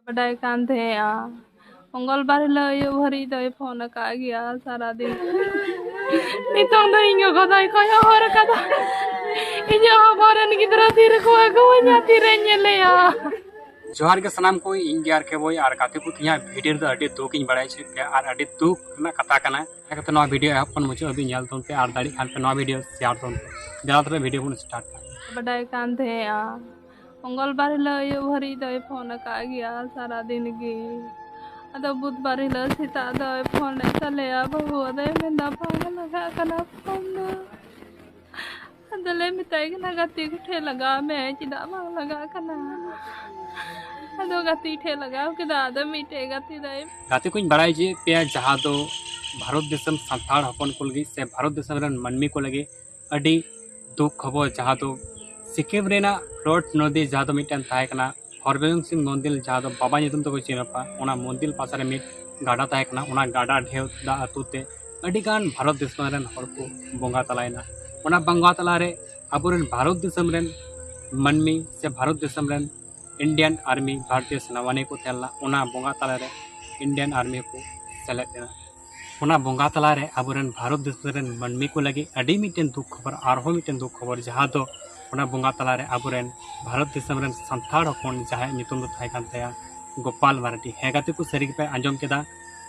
बड़ाई कान थे मंगलबार हिलोग अयुब हरी दो फोन का गया सारा दिन नितों दो इंगो गदाई कयो हर कदा इन्या हमारन गिदरा तीर को अगवanya तीरे ñeleया जोहार के सनाम को इंगियार के बोई आर गाते को तिया वीडियो द अडी दुक इन बड़ाई छे आर अडी दुक ना कथा कना एकत नो वीडियो अपन मुझे अभी ᱧᱮᱞ तोन पे आर दाड़ी खान पे नो वीडियो शेयर तोन पे जरा वीडियो को स्टार्ट कर बड़ाई कान थे मंगलबार हिलोग अयुब हरी दो फोन का गया सारा दिन की अदो बुधवार हिलोग सीता दो फोन चलेया बहु दे मेंदा पाग लगा कना फोन अदले मिताई कना गति ठे लगा मैं चिदा बांग लगा कना अदो गति ठे लगा किदा द मिटे गति दे गाते को बड़ाई जे पे जहां दो भारत देशम संताड़ हपन को लगी से भारत देशम रन मनमी को लगे अडी दुख खबर जहां दो सिक्किम रेना रोड नदी जहां दो मिटन ताय कना हरबेंग सिंह मंदिर जहां दो बाबा नितुम तो को चिनपा ओना मंदिर पासा रे मिट गाडा ताय कना ओना गाडा ढेव दा अतुते अडी गान भारत देशम रन हर को बोंगा तलायना ओना बंगा तला रे अबुरन भारत देशम रन मनमी से Bharat Desam run Indian army भारतीय सेनावानी को तेलना ओना बोंगा तला रे इंडियन आर्मी को सेलेक्ट ओना बोंगा तला रे अबुरन भारत देशम रन मनमी को लगे अडी मिटन दुख खबर आरहो मिटन दुख खबर जहां दो ओना बोंगा तला रे अबुरन भारत देशम रन संताड़ हपन जहां नितुम दो थाय कान तया गोपाल मार्डी हे गाते को सरी पे आंजम केदा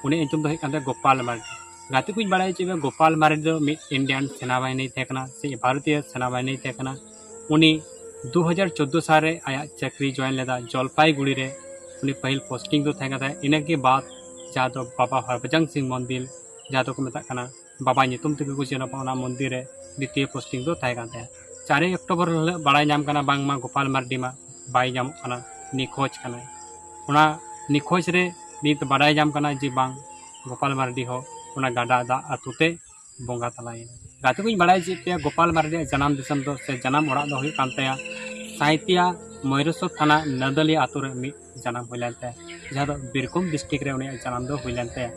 उनी नितुम दो हे कान गोपाल मार्डी गाते को बड़ाई चे गोपाल मार्डी दो मिट इंडियन सेनाबाहिनी थेकना से भारतीय सेनाबाहिनी थेकना उनी 2014 साल रे आया चाकरी जॉइन लेदा जलपाईगुड़ी रे उनी पहल पोस्टिंग दो थाय काता इना के बाद जहां दो बाबा हरभजन सिंह मंदिर जहां दो को मेता कना बाबा नितुम ते को जेनपा ओना मंदिर रे द्वितीय पोस्टिंग दो थाय काता 4 अक्टूबर बड़ाई नाम कना बांगमा गोपाल मार्डी मा बाई नाम कना निखोज कना ओना निखोज रे नित बड़ाई नाम कना जी बांग गोपाल मार्डी हो ओना गाडा दा अतुते बोंगा तलाय गाते को बड़ाई जे पे गोपाल मार्डी जन्म दिसम दो से जन्म ओड़ा दो हुई कान तया साहित्या मयूरसर थाना नदलिया आतु रे मि जन्म हुइलनते जहां दो बीरभूम डिस्ट्रिक्ट रे उनी जन्म दो हुइलनते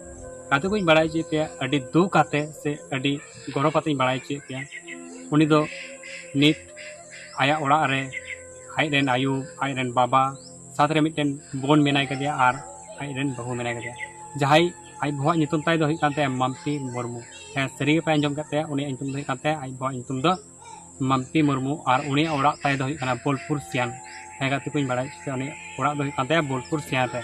गाते को बड़ाई जे पे अडी दुख आते से अडी गौरवपाती बड़ाई जे पे उनी दो नित आया ओड़ा रे आइरेन आयु आइरेन बाबा साथ रे मिटन बोन मेनाय कदिया आर आइरेन बहु मेनाय कदिया जहाई आई भवा नितुम ताय दो हुई कानते मम्पी मुर्मू हे सरी पे अंजम कते उनी अंजम दो कानते आई भवा नितुम दो मम्पी मुर्मू और उनी ओड़ा ताय दो हुई काना बोलपुर सियान हे गाते को बड़ाई से उनी ओड़ा दो हुई कानते बोलपुर सियान रे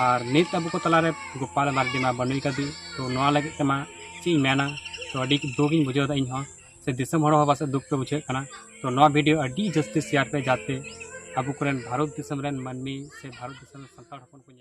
और नित अब को तला रे गोपाल मार्डी मा बनुई कदी तो नोआ लगे तमा ची मेना तो अडी दुगिन बुझो दा इन हो से दिसम हरो बासे दुख पे बुझे कना तो नोआ वीडियो अडी जस्ती शेयर पे जाते अब भारत देशम रन मनमी से भारत देशम संताड़ हपन को